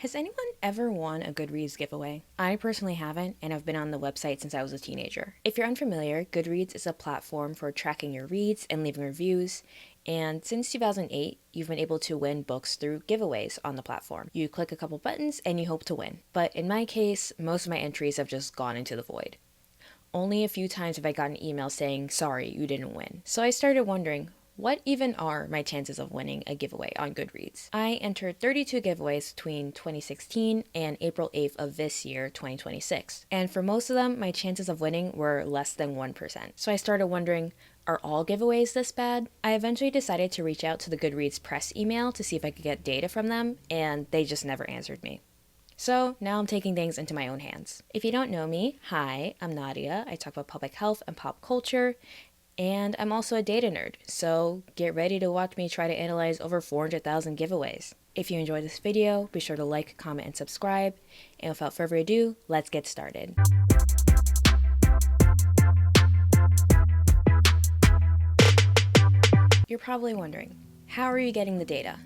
Has anyone ever won a Goodreads giveaway? I personally haven't, and I've been on the website since I was a teenager. If you're unfamiliar, Goodreads is a platform for tracking your reads and leaving reviews, and since 2008, you've been able to win books through giveaways on the platform. You click a couple buttons and you hope to win. But in my case, most of my entries have just gone into the void. Only a few times have I gotten an email saying, sorry, you didn't win. So I started wondering, what even are my chances of winning a giveaway on Goodreads? I entered 32 giveaways between 2016 and April 8th of this year, 2026. And for most of them, my chances of winning were less than 1%. So I started wondering, are all giveaways this bad? I eventually decided to reach out to the Goodreads press email to see if I could get data from them, and they just never answered me. So now I'm taking things into my own hands. If you don't know me, hi, I'm Nadia. I talk about public health and pop culture, and I'm also a data nerd, so get ready to watch me try to analyze over 400,000 giveaways. If you enjoyed this video, be sure to like, comment, and subscribe. And without further ado, let's get started. You're probably wondering, how are you getting the data?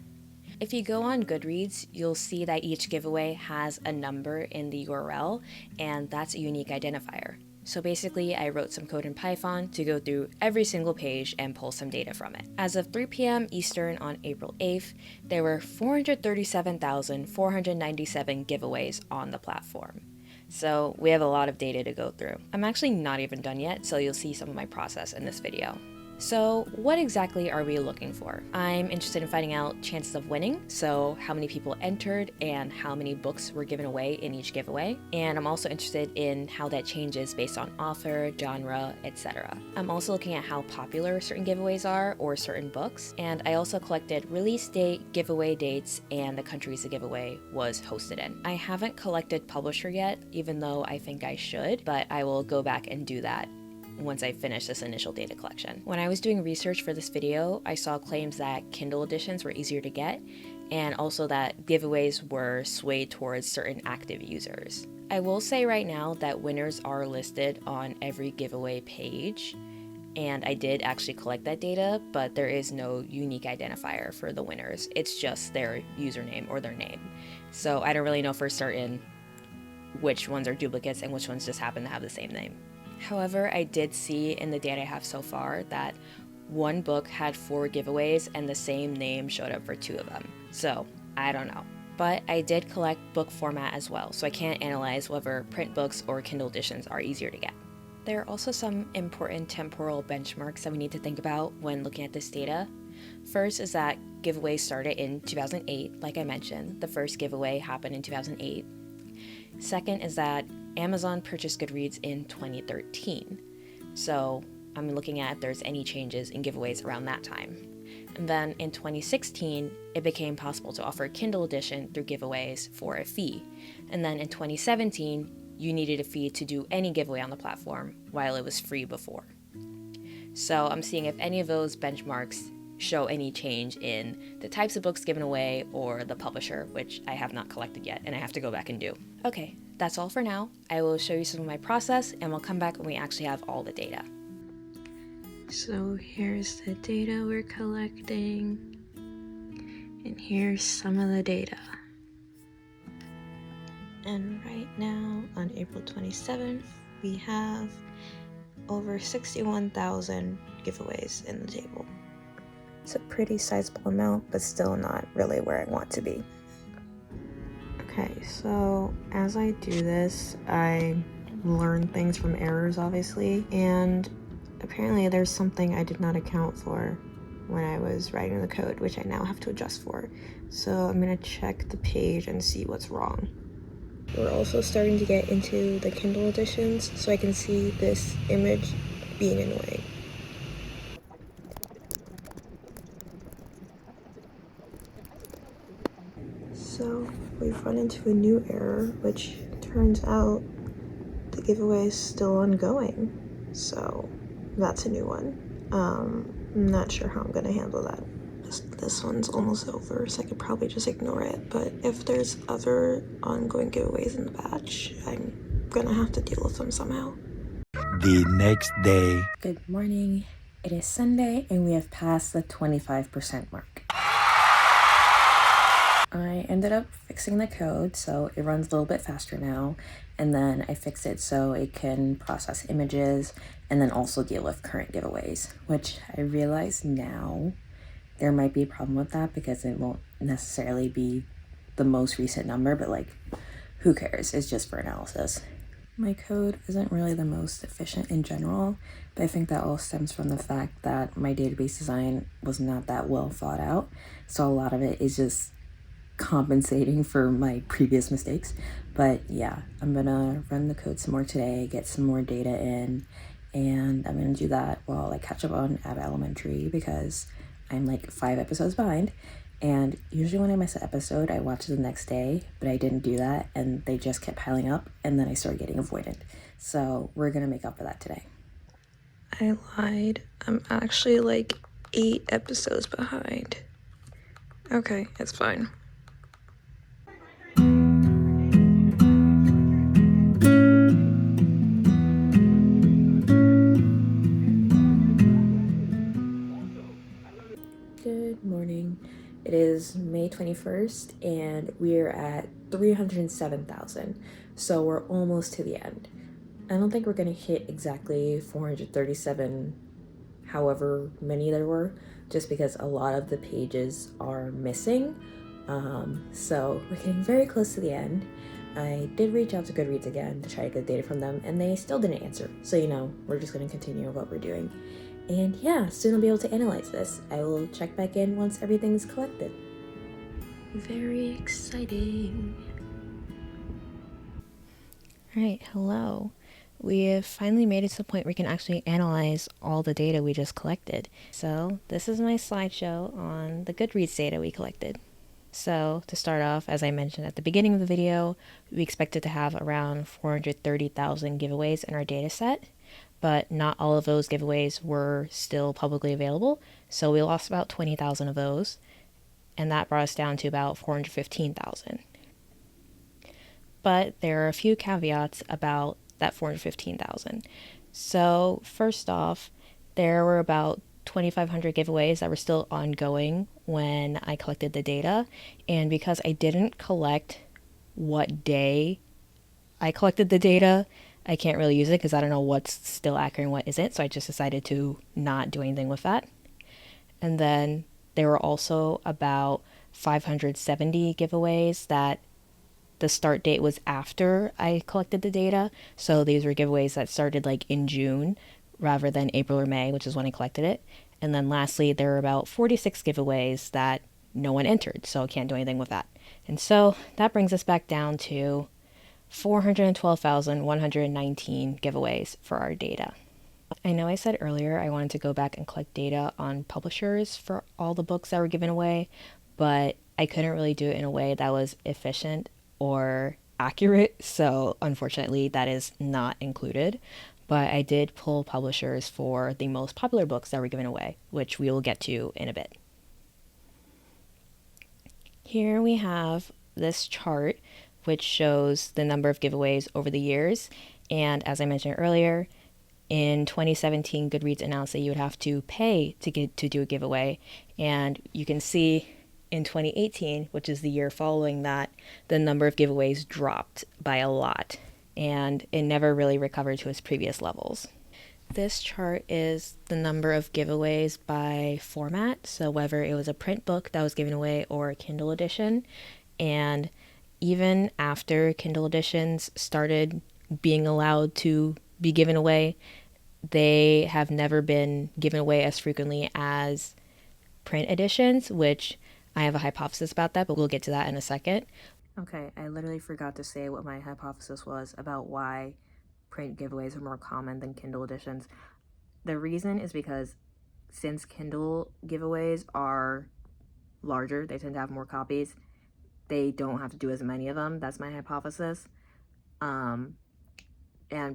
If you go on Goodreads, you'll see that each giveaway has a number in the URL, and that's a unique identifier. So basically, I wrote some code in Python to go through every single page and pull some data from it. As of 3 p.m. Eastern on April 8th, there were 437,497 giveaways on the platform. So we have a lot of data to go through. I'm actually not even done yet, so you'll see some of my process in this video. So what exactly are we looking for? I'm interested in finding out chances of winning, so how many people entered and how many books were given away in each giveaway. And I'm also interested in how that changes based on author, genre, etc. I'm also looking at how popular certain giveaways are or certain books. And I also collected release date, giveaway dates, and the countries the giveaway was hosted in. I haven't collected publisher yet, even though I think I should, but I will go back and do that once I finish this initial data collection. When I was doing research for this video, I saw claims that Kindle editions were easier to get, and also that giveaways were swayed towards certain active users. I will say right now that winners are listed on every giveaway page, and I did actually collect that data, but there is no unique identifier for the winners. It's just their username or their name. So I don't really know for certain which ones are duplicates and which ones just happen to have the same name. However, I did see in the data I have so far that one book had 4 giveaways and the same name showed up for 2 of them. So, I don't know. But I did collect book format as well, so I can't analyze whether print books or Kindle editions are easier to get. There are also some important temporal benchmarks that we need to think about when looking at this data. First is that giveaways started in 2008, like I mentioned. The first giveaway happened in 2008. Second is that Amazon purchased Goodreads in 2013. So I'm looking at if there's any changes in giveaways around that time. And then in 2016, it became possible to offer a Kindle edition through giveaways for a fee. And then in 2017, you needed a fee to do any giveaway on the platform, while it was free before. So I'm seeing if any of those benchmarks show any change in the types of books given away or the publisher, which I have not collected yet and I have to go back and do. Okay, that's all for now. I will show you some of my process and we'll come back when we actually have all the data. So here's the data we're collecting, and here's some of the data. And right now, on April 27th, we have over 61,000 giveaways in the table. It's a pretty sizable amount, but still not really where I want to be. Okay, so as I do this, I learn things from errors, obviously, and apparently there's something I did not account for when I was writing the code, which I now have to adjust for. So I'm gonna check the page and see what's wrong. We're also starting to get into the Kindle editions, so I can see this image being annoying. So we've run into a new error, which turns out the giveaway is still ongoing. So that's a new one. I'm not sure how I'm gonna handle that. This one's almost over, so I could probably just ignore it. But if there's other ongoing giveaways in the batch, I'm gonna have to deal with them somehow. The next day. Good morning. It is Sunday and we have passed the 25% mark. I ended up fixing the code so it runs a little bit faster now, and then I fixed it so it can process images and then also deal with current giveaways, which I realize now there might be a problem with that because it won't necessarily be the most recent number, but like, who cares? It's just for analysis. My code isn't really the most efficient in general, but I think that all stems from the fact that my database design was not that well thought out. So a lot of it is just compensating for my previous mistakes. But yeah, I'm gonna run the code some more today, get some more data in, and I'm gonna do that while I catch up on Ab Elementary because I'm like 5 episodes behind. And usually when I miss an episode, I watch it the next day, but I didn't do that and they just kept piling up and then I started getting avoidant. So we're gonna make up for that today. I lied. I'm actually like 8 episodes behind. Okay, it's fine. Good morning. It is May 21st and we're at 307,000. So we're almost to the end. I don't think we're gonna hit exactly 437, however many there were, just because a lot of the pages are missing. So we're getting very close to the end. I did reach out to Goodreads again to try to get data from them and they still didn't answer. So we're just gonna continue what we're doing. And yeah, soon I'll be able to analyze this. I will check back in once everything's collected. Very exciting. All right, hello. We have finally made it to the point where we can actually analyze all the data we just collected. So this is my slideshow on the Goodreads data we collected. So to start off, as I mentioned at the beginning of the video, we expected to have around 430,000 giveaways in our data set, but not all of those giveaways were still publicly available. So we lost about 20,000 of those, and that brought us down to about 415,000. But there are a few caveats about that 415,000. So first off, there were about 2,500 giveaways that were still ongoing when I collected the data. And because I didn't collect what day I collected the data, I can't really use it because I don't know what's still accurate and what isn't. So I just decided to not do anything with that. And then there were also about 570 giveaways that the start date was after I collected the data. So these were giveaways that started like in June rather than April or May, which is when I collected it. And then lastly, there were about 46 giveaways that no one entered, so I can't do anything with that. And so that brings us back down to 412,119 giveaways for our data. I know I said earlier I wanted to go back and collect data on publishers for all the books that were given away, but I couldn't really do it in a way that was efficient or accurate, so unfortunately that is not included. But I did pull publishers for the most popular books that were given away, which we will get to in a bit. Here we have this chart which shows the number of giveaways over the years, and as I mentioned earlier, in 2017 Goodreads announced that you would have to pay to do a giveaway, and you can see in 2018, which is the year following that, the number of giveaways dropped by a lot, and it never really recovered to its previous levels. This chart is the number of giveaways by format, so whether it was a print book that was given away or a Kindle edition, and even after Kindle editions started being allowed to be given away, they have never been given away as frequently as print editions, which I have a hypothesis about that, but we'll get to that in a second. Okay, I literally forgot to say what my hypothesis was about why print giveaways are more common than Kindle editions. The reason is because since Kindle giveaways are larger, they tend to have more copies, they don't have to do as many of them. That's my hypothesis. And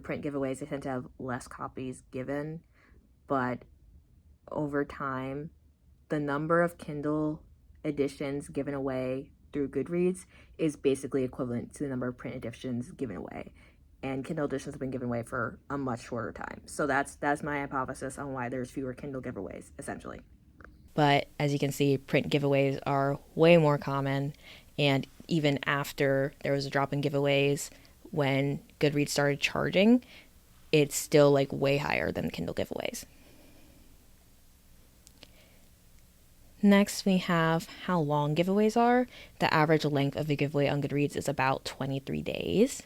print giveaways, they tend to have less copies given, but over time, the number of Kindle editions given away through Goodreads is basically equivalent to the number of print editions given away, and Kindle editions have been given away for a much shorter time. So that's my hypothesis on why there's fewer Kindle giveaways, essentially. But as you can see, print giveaways are way more common, And even after there was a drop in giveaways, when Goodreads started charging, it's still like way higher than the Kindle giveaways. Next, we have how long giveaways are. The average length of a giveaway on Goodreads is about 23 days.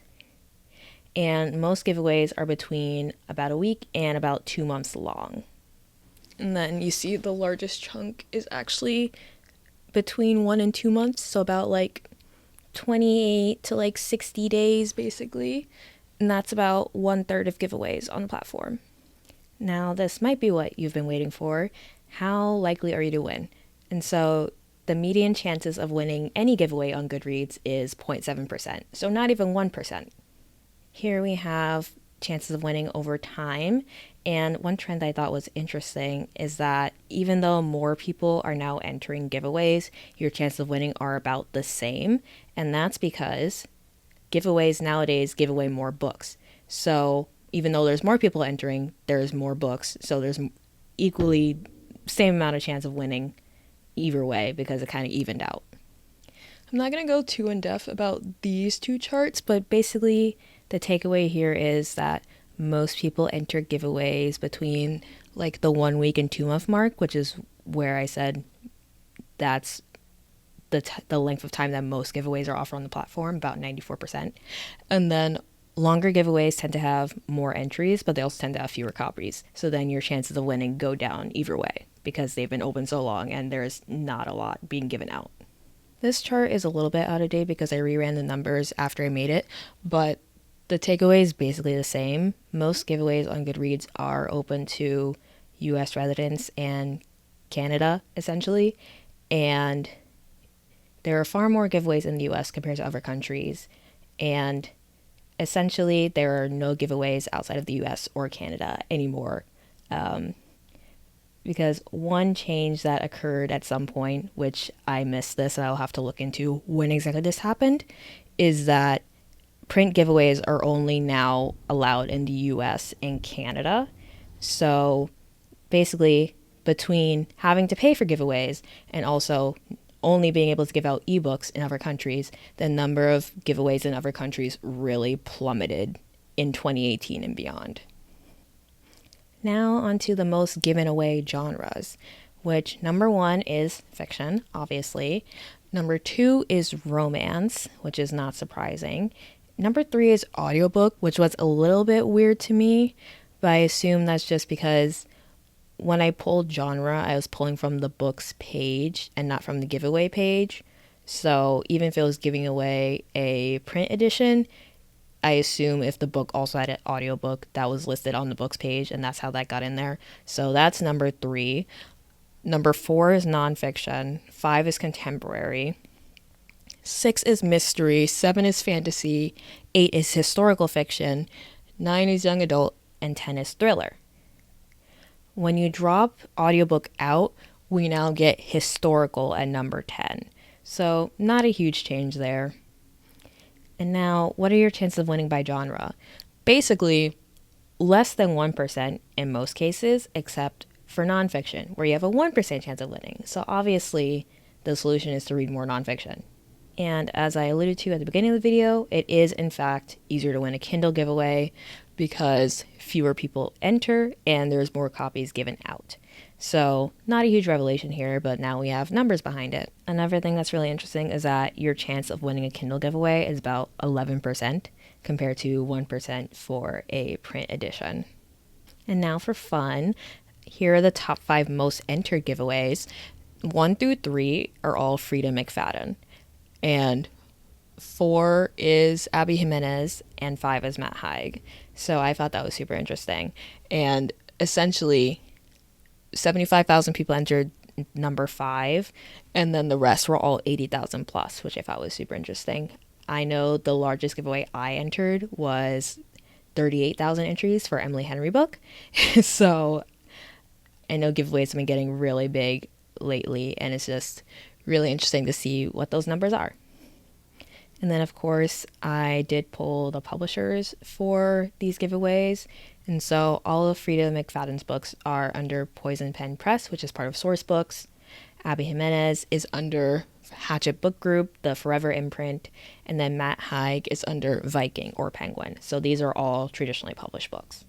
And most giveaways are between about a week and about 2 months long. And then you see the largest chunk is actually between 1 and 2 months, so about like 28 to like 60 days basically. And that's about 1/3 of giveaways on the platform. Now, this might be what you've been waiting for. How likely are you to win? And so the median chances of winning any giveaway on Goodreads is 0.7%, so not even 1%. Here we have chances of winning over time. And one trend I thought was interesting is that even though more people are now entering giveaways, your chances of winning are about the same. And that's because giveaways nowadays give away more books. So even though there's more people entering, there's more books. So there's equally same amount of chance of winning either way because it kind of evened out. I'm not going to go too in depth about these two charts, but basically the takeaway here is that most people enter giveaways between like the 1 week and 2 month mark, which is where I said that's the length of time that most giveaways are offered on the platform, about 94%. And then longer giveaways tend to have more entries, but they also tend to have fewer copies. So then your chances of winning go down either way because they've been open so long and there's not a lot being given out. This chart is a little bit out of date because I reran the numbers after I made it, but the takeaway is basically the same. Most giveaways on Goodreads are open to US residents and Canada, essentially. And there are far more giveaways in the US compared to other countries. And essentially, there are no giveaways outside of the US or Canada anymore. Because one change that occurred at some point, which I missed this and I'll have to look into when exactly this happened, is that print giveaways are only now allowed in the US and Canada. So basically, between having to pay for giveaways and also only being able to give out ebooks in other countries, the number of giveaways in other countries really plummeted in 2018 and beyond. Now onto the most given away genres, which number 1 is fiction, obviously. Number 2 is romance, which is not surprising. Number 3 is audiobook, which was a little bit weird to me, but I assume that's just because when I pulled genre, I was pulling from the books page and not from the giveaway page. So even if it was giving away a print edition, I assume if the book also had an audiobook, that was listed on the books page, and that's how that got in there. So that's number 3. Number 4 is nonfiction. 5 is contemporary. 6 is mystery. 7 is fantasy. 8 is historical fiction. 9 is young adult. And 10 is thriller. When you drop audiobook out, we now get historical at number 10. So not a huge change there. And now, what are your chances of winning by genre? Basically, less than 1% in most cases, except for nonfiction, where you have a 1% chance of winning. So obviously, the solution is to read more nonfiction. And as I alluded to at the beginning of the video, it is in fact easier to win a Kindle giveaway because fewer people enter and there's more copies given out. So not a huge revelation here, but now we have numbers behind it. Another thing that's really interesting is that your chance of winning a Kindle giveaway is about 11% compared to 1% for a print edition. And now for fun, here are the top 5 most entered giveaways. 1 through 3 are all Frida McFadden. And 4 is Abby Jimenez and 5 is Matt Haig. So I thought that was super interesting. And essentially, 75,000 people entered number 5, and then the rest were all 80,000 plus, which I thought was super interesting. I know the largest giveaway I entered was 38,000 entries for Emily Henry book. So I know giveaways have been getting really big lately, and it's just really interesting to see what those numbers are. And then, of course, I did pull the publishers for these giveaways. And so all of Frida McFadden's books are under Poison Pen Press, which is part of Source Books. Abby Jimenez is under Hatchet Book Group, the Forever imprint, and then Matt Haig is under Viking or Penguin. So these are all traditionally published books.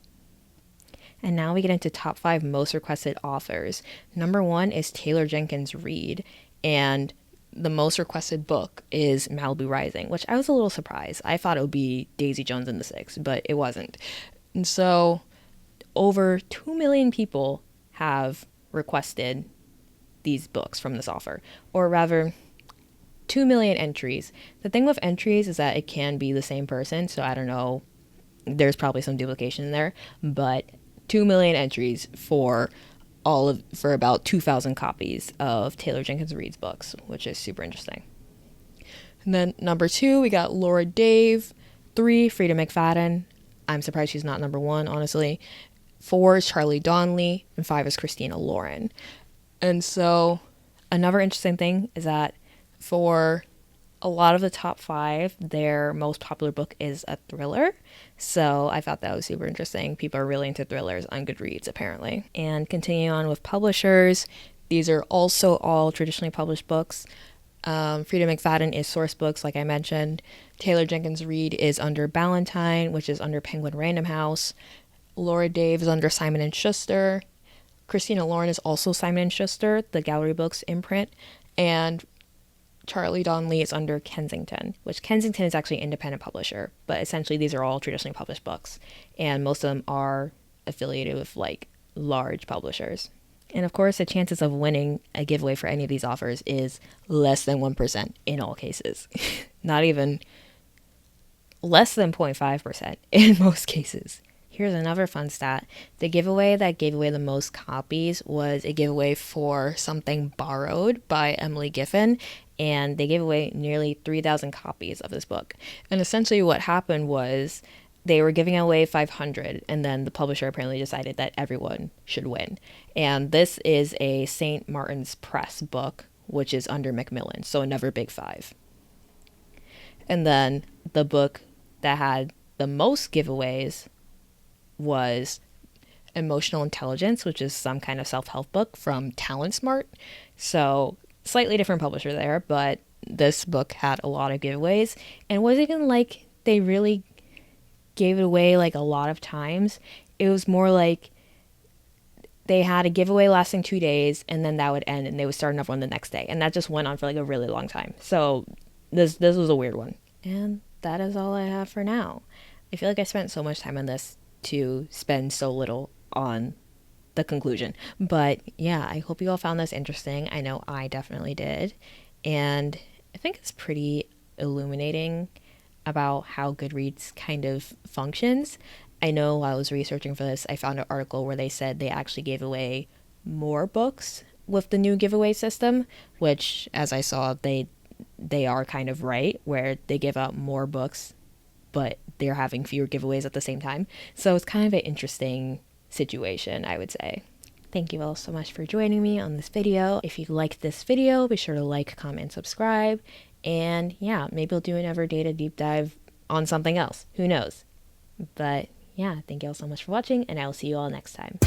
And now we get into top 5 most requested authors. Number 1 is Taylor Jenkins Reid, and the most requested book is Malibu Rising, which I was a little surprised. I thought it would be Daisy Jones and the Six, but it wasn't. And so over 2 million people have requested these books from this author, or rather 2 million entries. The thing with entries is that it can be the same person, so I don't know, there's probably some duplication in there, but 2 million entries for about 2,000 copies of Taylor Jenkins Reid's books, which is super interesting. And then number 2, we got Laura Dave. 3, Frida McFadden. I'm surprised she's not number 1, honestly. 4 is Charlie Donnelly, and 5 is Christina Lauren. And so another interesting thing is that for a lot of the top 5, their most popular book is a thriller. So I thought that was super interesting. People are really into thrillers on Goodreads, apparently. And continuing on with publishers, these are also all traditionally published books. Frida McFadden is Source Books, like I mentioned. Taylor Jenkins Reid is under Ballantine, which is under Penguin Random House. Laura Dave is under Simon & Schuster. Christina Lauren is also Simon & Schuster, the Gallery Books imprint. And Charlie Donnelly is under Kensington, which Kensington is actually an independent publisher, but essentially these are all traditionally published books, and most of them are affiliated with like large publishers. And of course, the chances of winning a giveaway for any of these offers is less than 1% in all cases. Not even less than 0.5% in most cases. Here's another fun stat. The giveaway that gave away the most copies was a giveaway for Something Borrowed by Emily Giffen, and they gave away nearly 3,000 copies of this book. And essentially what happened was they were giving away 500, and then the publisher apparently decided that everyone should win. And this is a St. Martin's Press book, which is under Macmillan, so another big 5. And then the book that had the most giveaways was Emotional Intelligence, which is some kind of self-help book from Talent Smart. So slightly different publisher there, but this book had a lot of giveaways, and it wasn't even like they really gave it away like a lot of times. It was more like they had a giveaway lasting 2 days, and then that would end, and they would start another one the next day, and that just went on for like a really long time. So this was a weird one. And that is all I have for now. I feel like I spent so much time on this to spend so little on the conclusion. But yeah, I hope you all found this interesting. I know I definitely did. And I think it's pretty illuminating about how Goodreads kind of functions. I know while I was researching for this, I found an article where they said they actually gave away more books with the new giveaway system, which, as I saw, they are kind of right, where they give out more books, but they're having fewer giveaways at the same time. So it's kind of an interesting situation, I would say. Thank you all so much for joining me on this video. If you liked this video, be sure to like, comment, and subscribe. And yeah, maybe I'll do another data deep dive on something else. Who knows? But yeah, thank you all so much for watching, and I'll see you all next time.